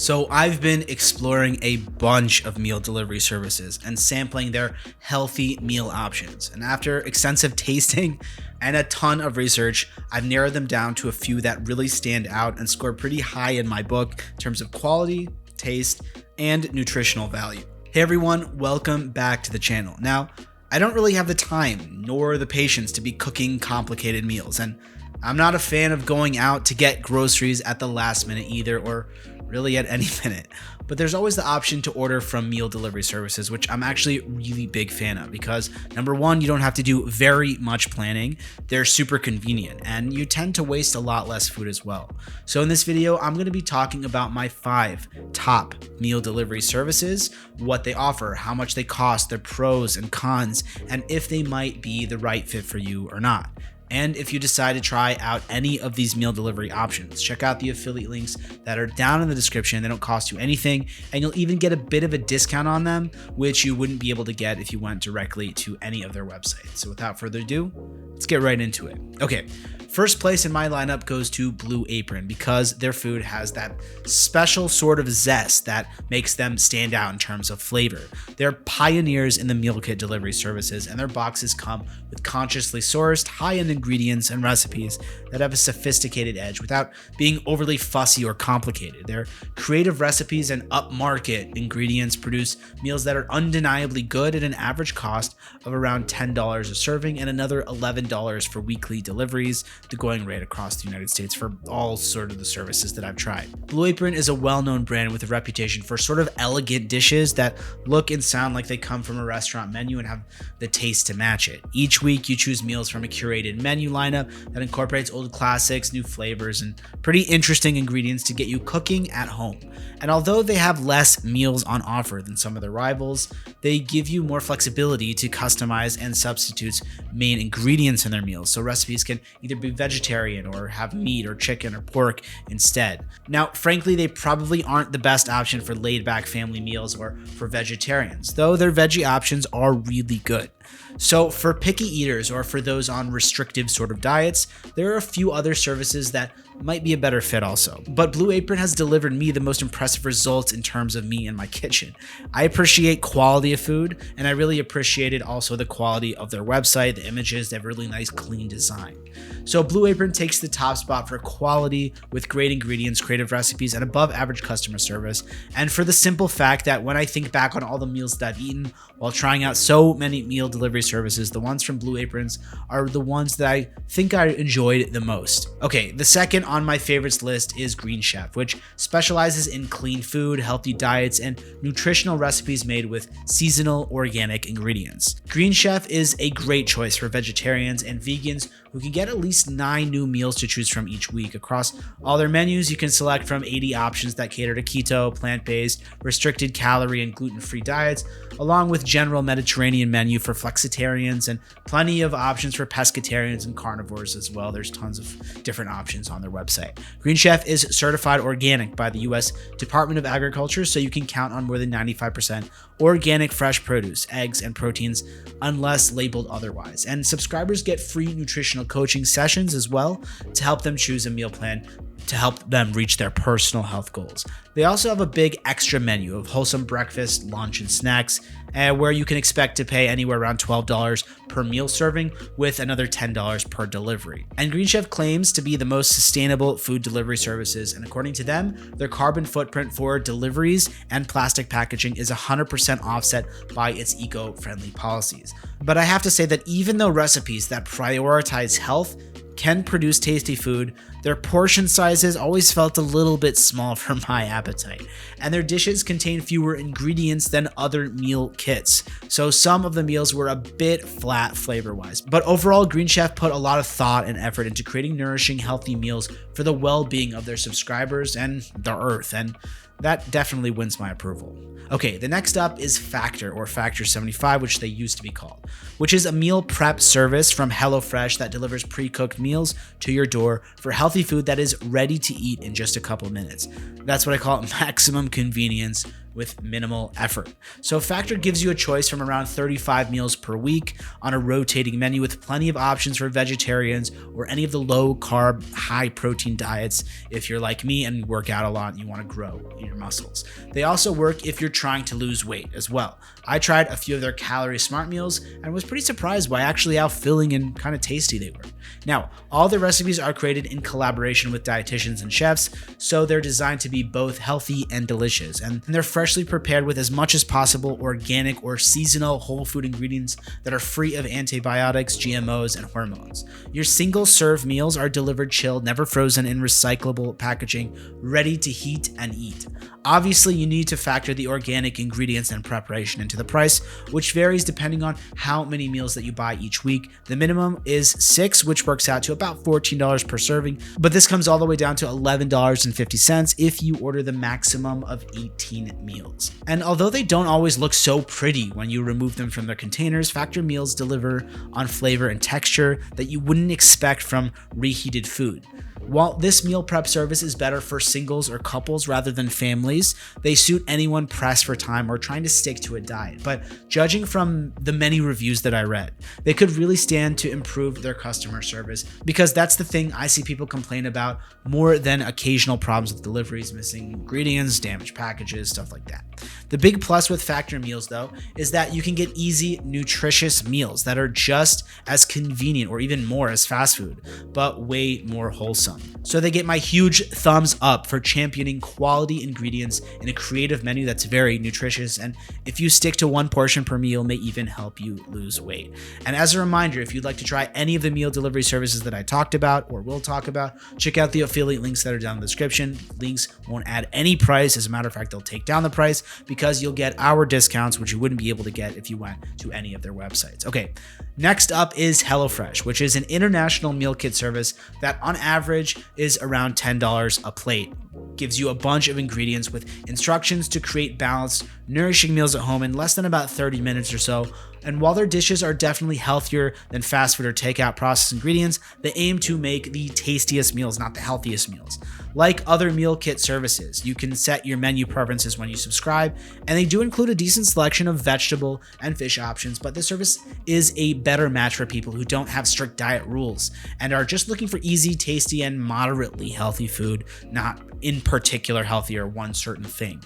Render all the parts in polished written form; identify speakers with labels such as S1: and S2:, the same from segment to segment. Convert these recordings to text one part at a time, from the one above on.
S1: So I've been exploring a bunch of meal delivery services and sampling their healthy meal options. And after extensive tasting and a ton of research, I've narrowed them down to a few that really stand out and score pretty high in my book in terms of quality, taste, and nutritional value. Hey everyone, welcome back to the channel. Now, I don't really have the time nor the patience to be cooking complicated meals, and I'm not a fan of going out to get groceries at the last minute either, or really at any minute. But there's always the option to order from meal delivery services, which I'm actually a really big fan of because number one, you don't have to do very much planning. They're super convenient and you tend to waste a lot less food as well. So in this video, I'm going to be talking about my 5 top meal delivery services, what they offer, how much they cost, their pros and cons, and if they might be the right fit for you or not. And if you decide to try out any of these meal delivery options, check out the affiliate links that are down in the description. They don't cost you anything, and you'll even get a bit of a discount on them, which you wouldn't be able to get if you went directly to any of their websites. So without further ado, let's get right into it. Okay, first place in my lineup goes to Blue Apron because their food has that special sort of zest that makes them stand out in terms of flavor. They're pioneers in the meal kit delivery services, and their boxes come with consciously sourced, high-end ingredients and recipes that have a sophisticated edge without being overly fussy or complicated. Their creative recipes and upmarket ingredients produce meals that are undeniably good at an average cost of around $10 a serving and another $11 for weekly deliveries, the going rate across the United States for all sort of the services that I've tried. Blue Apron is a well-known brand with a reputation for sort of elegant dishes that look and sound like they come from a restaurant menu and have the taste to match it. Each week you choose meals from a curated menu lineup that incorporates old classics, new flavors, and pretty interesting ingredients to get you cooking at home. And although they have less meals on offer than some of their rivals, they give you more flexibility to customize and substitute main ingredients in their meals. So recipes can either be vegetarian or have meat or chicken or pork instead. Now, frankly, they probably aren't the best option for laid-back family meals or for vegetarians, though their veggie options are really good. So for picky eaters or for those on restrictive sort of diets, there are a few other services that might be a better fit also. But Blue Apron has delivered me the most impressive results in terms of me and my kitchen. I appreciate quality of food, and I really appreciated also the quality of their website, the images, they have really nice clean design. So Blue Apron takes the top spot for quality with great ingredients, creative recipes, and above average customer service. And for the simple fact that when I think back on all the meals that I've eaten while trying out so many meal delivery services, the ones from Blue Aprons are the ones that I think I enjoyed the most. Okay, the second on my favorites list is Green Chef, which specializes in clean food, healthy diets, and nutritional recipes made with seasonal organic ingredients. Green Chef is a great choice for vegetarians and vegans who can get at least 9 new meals to choose from each week. Across all their menus, you can select from 80 options that cater to keto, plant-based, restricted calorie, and gluten-free diets, along with general Mediterranean menu for flexitarians and plenty of options for pescatarians and carnivores as well. There's tons of different options on their website. Green Chef is certified organic by the U.S. Department of Agriculture, so you can count on more than 95% organic fresh produce, eggs, and proteins unless labeled otherwise. And subscribers get free nutritional coaching sessions as well to help them choose a meal plan to help them reach their personal health goals. They also have a big extra menu of wholesome breakfast, lunch, and snacks, where you can expect to pay anywhere around $12 per meal serving with another $10 per delivery. And Green Chef claims to be the most sustainable food delivery services, and according to them, their carbon footprint for deliveries and plastic packaging is 100% offset by its eco-friendly policies. But I have to say that even though recipes that prioritize health can produce tasty food, their portion sizes always felt a little bit small for my appetite, and their dishes contain fewer ingredients than other meal kits, so some of the meals were a bit flat flavor-wise. But overall, Green Chef put a lot of thought and effort into creating nourishing, healthy meals for the well-being of their subscribers and the earth, and that definitely wins my approval. Okay, the next up is Factor, or Factor 75, which they used to be called, which is a meal prep service from HelloFresh that delivers pre-cooked meals to your door for healthy food that is ready to eat in just a couple minutes. That's what I call maximum convenience, with minimal effort. So Factor gives you a choice from around 35 meals per week on a rotating menu with plenty of options for vegetarians or any of the low carb, high protein diets if you're like me and work out a lot and you want to grow your muscles. They also work if you're trying to lose weight as well. I tried a few of their calorie smart meals and was pretty surprised by actually how filling and kind of tasty they were. Now, all the recipes are created in collaboration with dietitians and chefs, so they're designed to be both healthy and delicious, and they're freshly prepared with as much as possible organic or seasonal whole food ingredients that are free of antibiotics, GMOs, and hormones. Your single serve meals are delivered chilled, never frozen, in recyclable packaging, ready to heat and eat. Obviously, you need to factor the organic ingredients and preparation into the price, which varies depending on how many meals that you buy each week. The minimum is 6, which works out to about $14 per serving, but this comes all the way down to $11.50 if you order the maximum of 18 meals. And although they don't always look so pretty when you remove them from their containers, Factor meals deliver on flavor and texture that you wouldn't expect from reheated food. While this meal prep service is better for singles or couples rather than families, they suit anyone pressed for time or trying to stick to a diet. But judging from the many reviews that I read, they could really stand to improve their customer service, because that's the thing I see people complain about more than occasional problems with deliveries, missing ingredients, damaged packages, stuff like that. The big plus with Factor meals, though, is that you can get easy, nutritious meals that are just as convenient or even more as fast food, but way more wholesome. So they get my huge thumbs up for championing quality ingredients in a creative menu that's very nutritious, and if you stick to one portion per meal, may even help you lose weight. And as a reminder, if you'd like to try any of the meal delivery services that I talked about or will talk about, check out the affiliate links that are down in the description. Links won't add any price. As a matter of fact, they'll take down the price because you'll get our discounts, which you wouldn't be able to get if you went to any of their websites. Okay, next up is HelloFresh, which is an international meal kit service that on average is around $10 a plate. Gives you a bunch of ingredients with instructions to create balanced, nourishing meals at home in less than about 30 minutes or so. And while their dishes are definitely healthier than fast food or takeout processed ingredients, they aim to make the tastiest meals, not the healthiest meals. Like other meal kit services, you can set your menu preferences when you subscribe, and they do include a decent selection of vegetable and fish options, but this service is a better match for people who don't have strict diet rules and are just looking for easy, tasty, and moderately healthy food, not in particular healthy or one certain thing.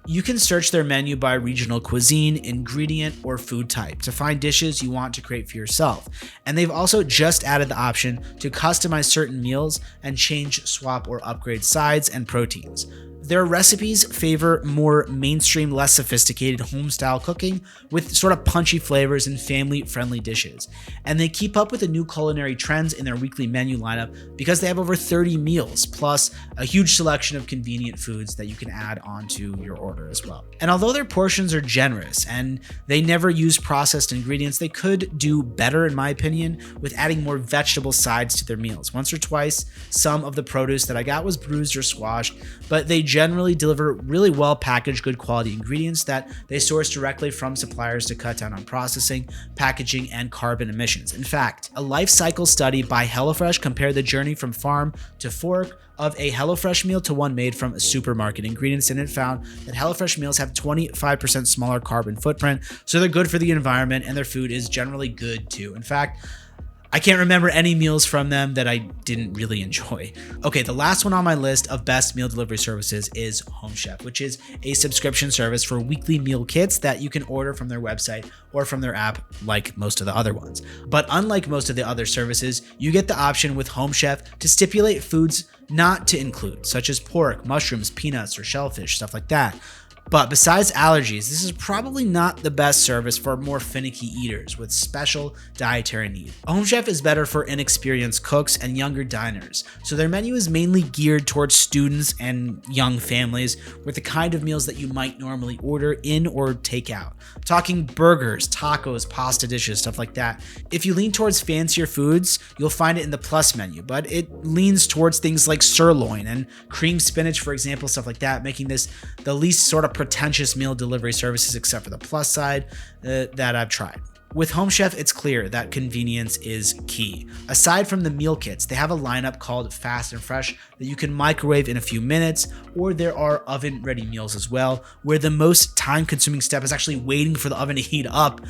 S1: You can search their menu by regional cuisine, ingredient, or food type to find dishes you want to create for yourself. And they've also just added the option to customize certain meals and change, swap, or upgrade sides and proteins. Their recipes favor more mainstream, less sophisticated home-style cooking with sort of punchy flavors and family-friendly dishes. And they keep up with the new culinary trends in their weekly menu lineup because they have over 30 meals, plus a huge selection of convenient foods that you can add onto your order as well. And although their portions are generous and they never use processed ingredients, they could do better, in my opinion, with adding more vegetable sides to their meals. Once or twice, some of the produce that I got was bruised or squashed, but they generally deliver really well packaged, good quality ingredients that they source directly from suppliers to cut down on processing, packaging, and carbon emissions. In fact, a life cycle study by HelloFresh compared the journey from farm to fork of a HelloFresh meal to one made from supermarket ingredients, and it found that HelloFresh meals have 25% smaller carbon footprint, so they're good for the environment, and their food is generally good too. In fact, I can't remember any meals from them that I didn't really enjoy. Okay, the last one on my list of best meal delivery services is Home Chef, which is a subscription service for weekly meal kits that you can order from their website or from their app, like most of the other ones. But unlike most of the other services, you get the option with Home Chef to stipulate foods not to include, such as pork, mushrooms, peanuts, or shellfish, stuff like that. But besides allergies, this is probably not the best service for more finicky eaters with special dietary needs. Home Chef is better for inexperienced cooks and younger diners, so their menu is mainly geared towards students and young families with the kind of meals that you might normally order in or take out. Talking burgers, tacos, pasta dishes, stuff like that. If you lean towards fancier foods, you'll find it in the Plus menu, but it leans towards things like sirloin and cream spinach, for example, stuff like that, making this the least sort of pretentious meal delivery services except for the Plus side that I've tried. With Home Chef, it's clear that convenience is key. Aside from the meal kits, they have a lineup called Fast and Fresh that you can microwave in a few minutes, or there are oven-ready meals as well, where the most time-consuming step is actually waiting for the oven to heat up,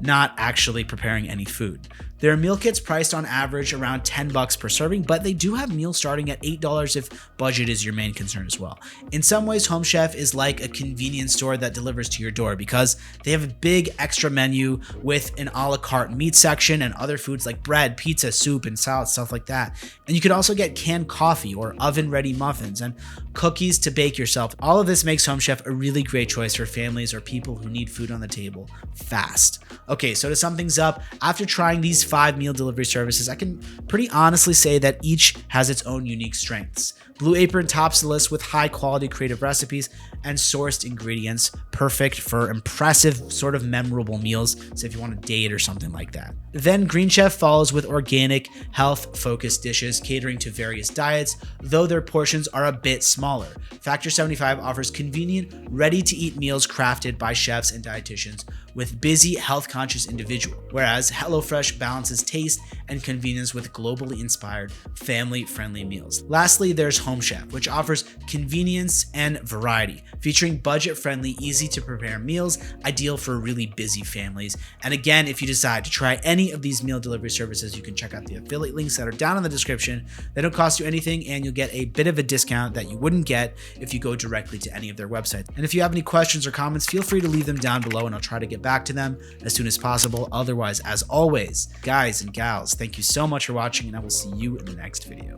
S1: not actually preparing any food. There are meal kits priced on average around $10 per serving, but they do have meals starting at $8 if budget is your main concern as well. In some ways, Home Chef is like a convenience store that delivers to your door because they have a big extra menu with an a la carte meat section and other foods like bread, pizza, soup, and salad, stuff like that. And you can also get canned coffee or oven-ready muffins and cookies to bake yourself. All of this makes Home Chef a really great choice for families or people who need food on the table fast. Okay, so to sum things up, after trying these 5 meal delivery services, I can pretty honestly say that each has its own unique strengths. Blue Apron tops the list with high quality creative recipes and sourced ingredients, perfect for impressive, sort of memorable meals, so if you want to date or something like that. Then Green Chef follows with organic, health-focused dishes catering to various diets, though their portions are a bit smaller. Factor 75 offers convenient, ready-to-eat meals crafted by chefs and dietitians with busy, health-conscious individuals, whereas HelloFresh balances taste and convenience with globally inspired, family-friendly meals. Lastly, there's Home Chef, which offers convenience and variety, featuring budget-friendly, easy-to-prepare meals, ideal for really busy families. And again, if you decide to try any of these meal delivery services, you can check out the affiliate links that are down in the description. They don't cost you anything, and you'll get a bit of a discount that you wouldn't get if you go directly to any of their websites. And if you have any questions or comments, feel free to leave them down below, and I'll try to get back to them as soon as possible. Otherwise, as always, guys and gals, thank you so much for watching, and I will see you in the next video.